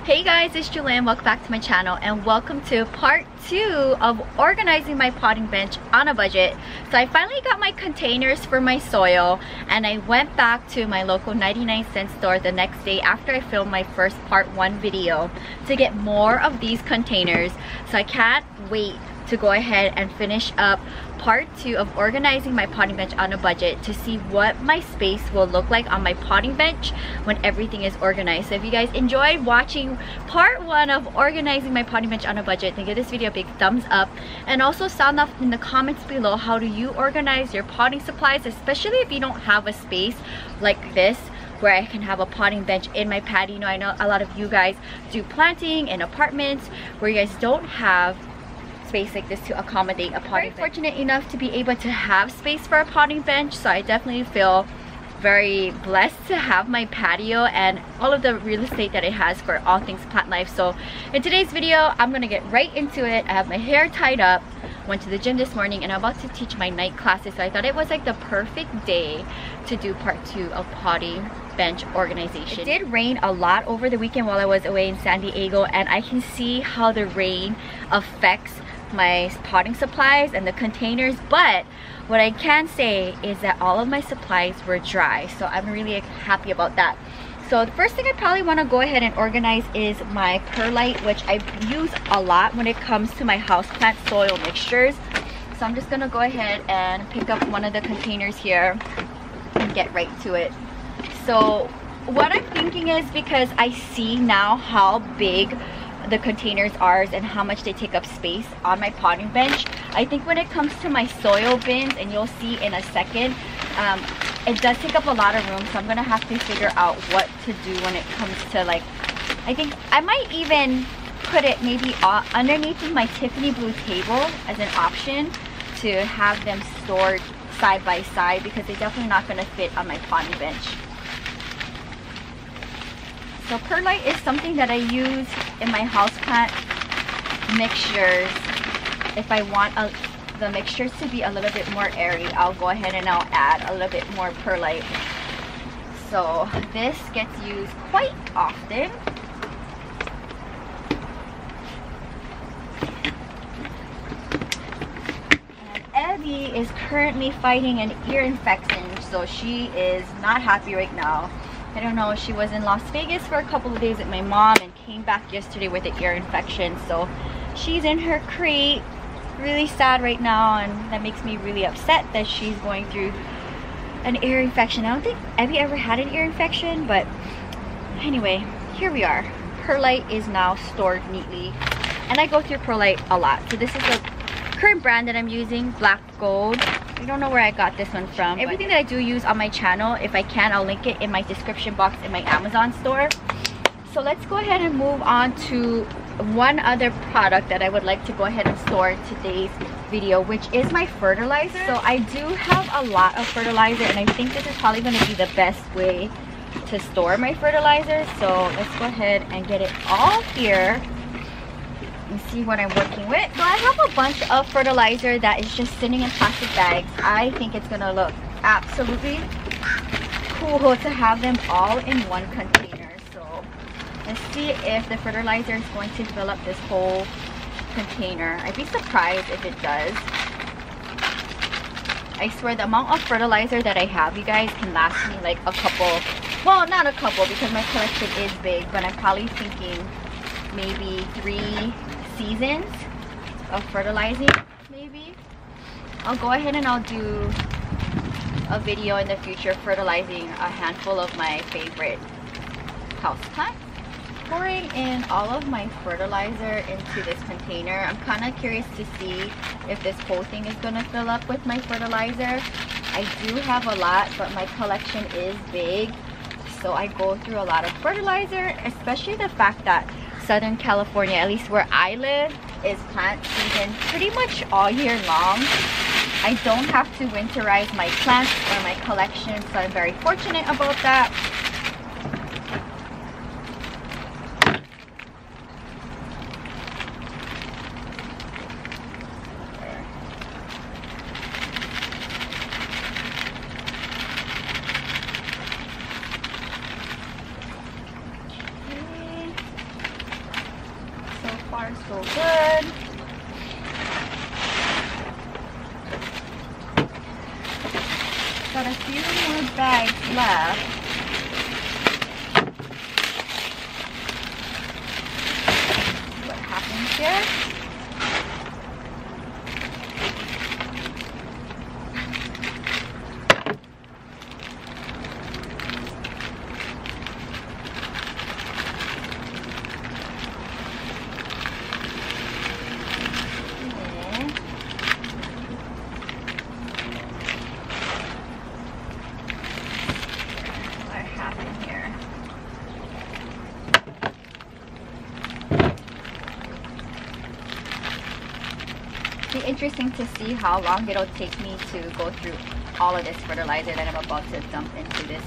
Hey guys, it's Jewelyn. Welcome back to my channel and welcome to part 2 of organizing my potting bench on a budget. So I finally got my containers for my soil and I went back to my local 99-cent store the next day after I filmed my first part 1 video to get more of these containers. So I can't wait to go ahead and finish up part 2 of organizing my potting bench on a budget to see what my space will look like on my potting bench when everything is organized. So if you guys enjoyed watching part 1 of organizing my potting bench on a budget, then give this video a big thumbs up and also sound off in the comments below how do you organize your potting supplies, especially if you don't have a space like this where I can have a potting bench in my patio. You know, I know a lot of you guys do planting in apartments where you guys don't have space like this to accommodate a potting bench. Fortunate enough to be able to have space for a potting bench, so I definitely feel very blessed to have my patio and all of the real estate that it has for all things plant life. So in today's video, I'm gonna get right into it. I have my hair tied up, went to the gym this morning, and I'm about to teach my night classes, so I thought it was like the perfect day to do part 2 of potting bench organization. It did rain a lot over the weekend while I was away in San Diego, and I can see how the rain affects my potting supplies and the containers, but what I can say is that all of my supplies were dry, so I'm really happy about that. So the first thing I probably want to go ahead and organize is my perlite, which I use a lot when it comes to my houseplant soil mixtures. So I'm just gonna go ahead and pick up one of the containers here and get right to it. So what I'm thinking is, because I see now how big the containers are and how much they take up space on my potting bench, I think when it comes to my soil bins, and you'll see in a second, it does take up a lot of room, so I'm gonna have to figure out what to do when it comes to, like, I think I might even put it maybe underneath my Tiffany blue table as an option to have them stored side by side, because they're definitely not gonna fit on my potting bench. So perlite is something that I use in my houseplant mixtures. If I want the mixtures to be a little bit more airy, I'll go ahead and I'll add a little bit more perlite. So this gets used quite often. And Evie is currently fighting an ear infection, so she is not happy right now. I don't know, she was in Las Vegas for a couple of days with my mom and came back yesterday with an ear infection. So she's in her crate, really sad right now, and that makes me really upset that she's going through an ear infection. I don't think Evie ever had an ear infection, but anyway, here we are. Perlite is now stored neatly, and I go through perlite a lot. So this is the current brand that I'm using, Black Gold. I don't know where I got this one from. Everything that I do use on my channel, if I can, I'll link it in my description box in my Amazon store. So let's go ahead and move on to one other product that I would like to go ahead and store in today's video, which is my fertilizer. So I do have a lot of fertilizer, and I think this is probably going to be the best way to store my fertilizer. So let's go ahead and get it all here and see what I'm working with. So I have a bunch of fertilizer that is just sitting in plastic bags. I think it's gonna look absolutely cool to have them all in one container. So let's see if the fertilizer is going to fill up this whole container. I'd be surprised if it does. I swear the amount of fertilizer that I have, you guys, can last me like a couple, well, not a couple because my collection is big, but I'm probably thinking maybe 3 seasons of fertilizing. Maybe I'll go ahead and I'll do a video in the future fertilizing a handful of my favorite houseplants. Pouring in all of my fertilizer into this container. I'm kind of curious to see if this whole thing is going to fill up with my fertilizer. I do have a lot, but my collection is big, so I go through a lot of fertilizer, especially the fact that Southern California, at least where I live, is plant season pretty much all year long. I don't have to winterize my plants or my collection, so I'm very fortunate about that. far so good. Got a few more bags left. What happens here? Interesting to see how long it'll take me to go through all of this fertilizer that I'm about to dump into this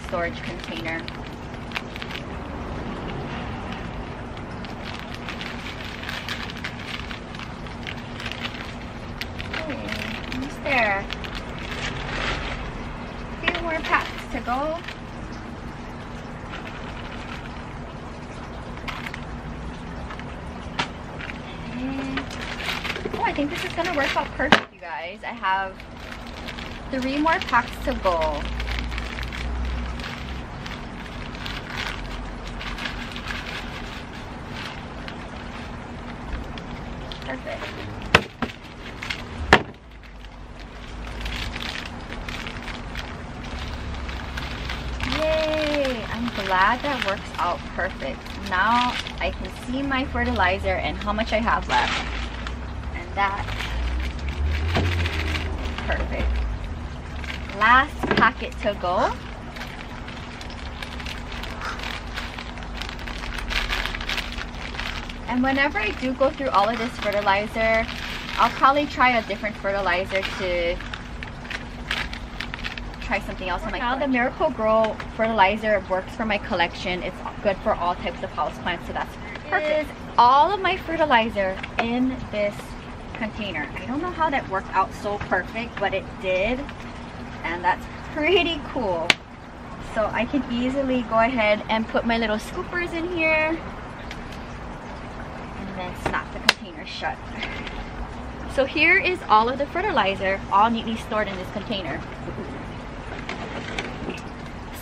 storage container. Okay, almost there. A few more packs to go. I think this is gonna work out perfect, you guys. I have 3 more packs to go. Perfect. Yay! I'm glad that works out perfect. Now I can see my fertilizer and how much I have left. That perfect. Last packet to go. And whenever I do go through all of this fertilizer, I'll probably try a different fertilizer to try something else on my collection. Now the Miracle-Gro fertilizer works for my collection. It's good for all types of houseplants, so that's perfect. All of my fertilizer in this container. I don't know how that worked out so perfect, but it did, and that's pretty cool. So I can easily go ahead and put my little scoopers in here and then snap the container shut. So here is all of the fertilizer, all neatly stored in this container.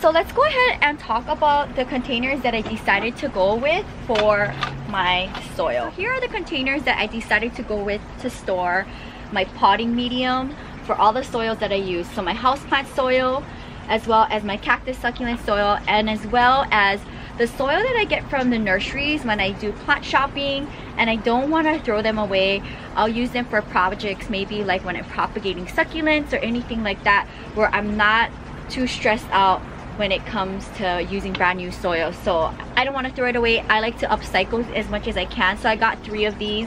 So let's go ahead and talk about the containers that I decided to go with for my soil. So here are the containers that I decided to go with to store my potting medium for all the soils that I use. So my houseplant soil, as well as my cactus succulent soil, and as well as the soil that I get from the nurseries when I do plant shopping and I don't want to throw them away. I'll use them for projects, maybe like when I'm propagating succulents or anything like that, where I'm not too stressed out when it comes to using brand new soil. So I don't want to throw it away. I like to upcycle as much as I can. So I got 3 of these,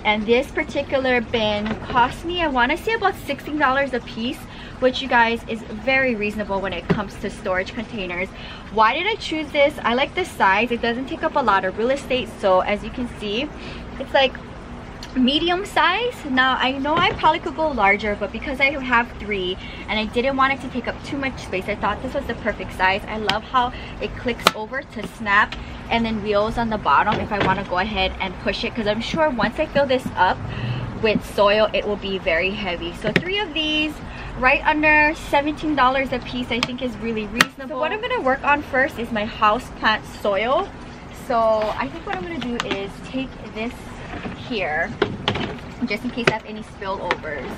and this particular bin cost me, I want to say, about $16 a piece, which, you guys, is very reasonable when it comes to storage containers. Why did I choose this? I like the size. It doesn't take up a lot of real estate. So as you can see, it's like medium size. Now I know I probably could go larger, but because I have 3 and I didn't want it to take up too much space, I thought this was the perfect size. I love how it clicks over to snap, and then wheels on the bottom if I want to go ahead and push it, because I'm sure once I fill this up with soil it will be very heavy. So 3 of these, right under $17 a piece, I think is really reasonable. So what I'm going to work on first is my houseplant soil. So I think what I'm going to do is take this here, just in case I have any spillovers,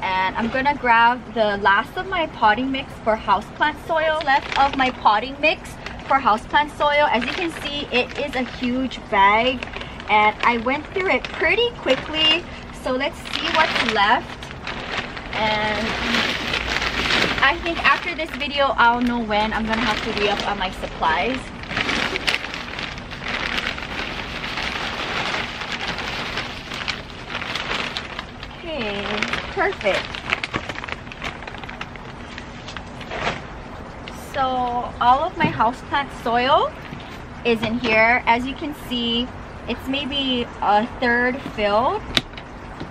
and I'm gonna grab the last of my potting mix for houseplant soil. Left of my potting mix for houseplant soil, as you can see, it is a huge bag and I went through it pretty quickly. So let's see what's left, and I think after this video I'll know when I'm gonna have to re-up on my supplies. Okay, perfect. So all of my houseplant soil is in here. As you can see, it's maybe a third filled,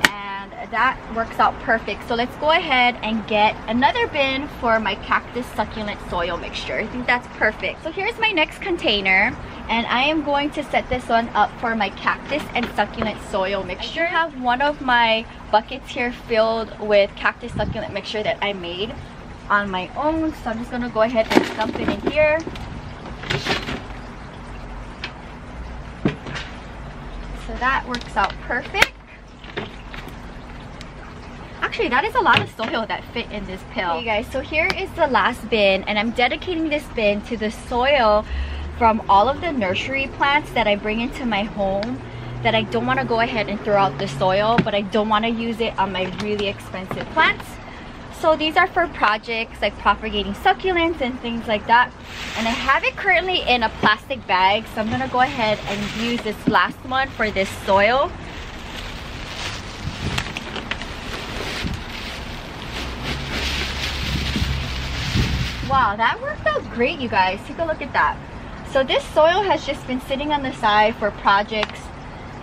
and that works out perfect. So let's go ahead and get another bin for my cactus succulent soil mixture. I think that's perfect. So here's my next container, and I am going to set this one up for my cactus and succulent soil mixture. I have one of my buckets here filled with cactus succulent mixture that I made on my own, so I'm just gonna go ahead and dump it in here. So that works out perfect. Actually, that is a lot of soil that fit in this pill. Okay guys, so here is the last bin, and I'm dedicating this bin to the soil from all of the nursery plants that I bring into my home that I don't want to go ahead and throw out the soil, but I don't want to use it on my really expensive plants. So these are for projects like propagating succulents and things like that. And I have it currently in a plastic bag, so I'm gonna go ahead and use this last one for this soil. Wow, that worked out great, you guys. Take a look at that. So this soil has just been sitting on the side for projects,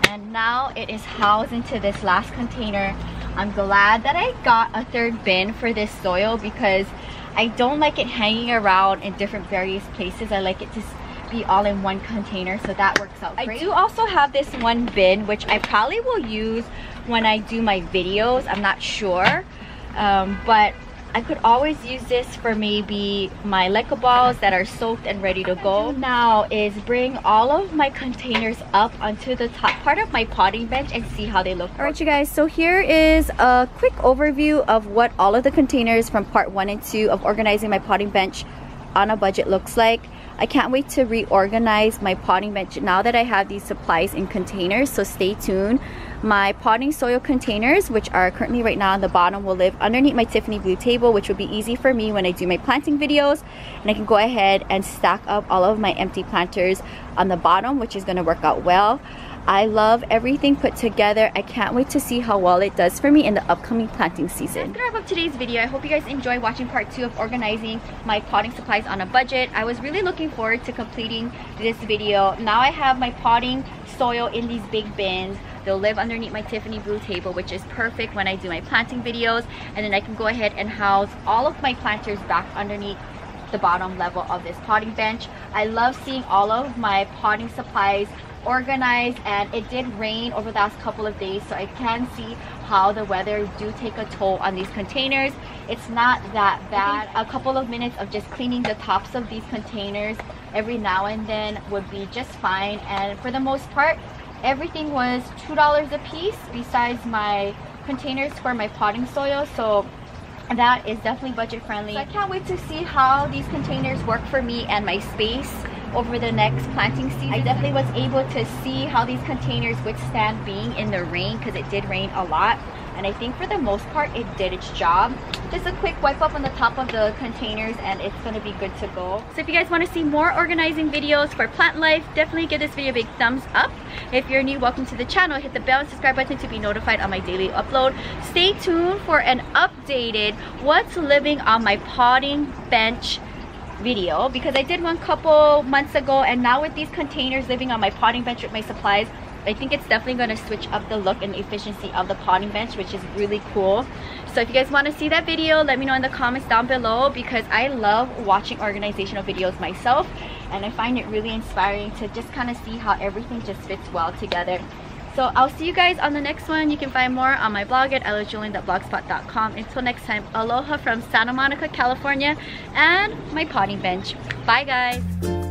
and now it is housed into this last container. I'm glad that I got a third bin for this soil because I don't like it hanging around in different various places. I like it to be all in one container, so that works out great. I do also have this one bin which I probably will use when I do my videos. I'm not sure, but I could always use this for maybe my Lego balls that are soaked and ready to go. Now is bring all of my containers up onto the top part of my potting bench and see how they look. Alright you guys, so here is a quick overview of what all of the containers from part 1 and 2 of organizing my potting bench on a budget looks like. I can't wait to reorganize my potting bench now that I have these supplies in containers, so stay tuned. My potting soil containers, which are currently right now on the bottom, will live underneath my Tiffany blue table, which will be easy for me when I do my planting videos, and I can go ahead and stack up all of my empty planters on the bottom, which is going to work out well. I love everything put together. I can't wait to see how well it does for me in the upcoming planting season. That's gonna wrap up today's video. I hope you guys enjoy watching part 2 of organizing my potting supplies on a budget. I was really looking forward to completing this video. Now I have my potting soil in these big bins. They'll live underneath my Tiffany blue table, which is perfect when I do my planting videos, and then I can go ahead and house all of my planters back underneath the bottom level of this potting bench. I love seeing all of my potting supplies organized, and it did rain over the last couple of days, so I can see how the weather do take a toll on these containers. It's not that bad. A couple of minutes of just cleaning the tops of these containers every now and then would be just fine, and for the most part everything was $2 a piece besides my containers for my potting soil, so that is definitely budget friendly. So I can't wait to see how these containers work for me and my space over the next planting season. I definitely was able to see how these containers withstand being in the rain, because it did rain a lot, and I think for the most part it did its job. Just a quick wipe up on the top of the containers and it's going to be good to go. So if you guys want to see more organizing videos for plant life, definitely give this video a big thumbs up. If you're new, welcome to the channel. Hit the bell and subscribe button to be notified on my daily upload. Stay tuned for an updated what's living on my potting bench video, because I did one couple months ago, and now with these containers living on my potting bench with my supplies, I think it's definitely going to switch up the look and efficiency of the potting bench, which is really cool. So if you guys want to see that video, let me know in the comments down below, because I love watching organizational videos myself, and I find it really inspiring to just kind of see how everything just fits well together. So I'll see you guys on the next one. You can find more on my blog at ilovejewelyn.blogspot.com. Until next time, aloha from Santa Monica, California, and my potting bench. Bye guys!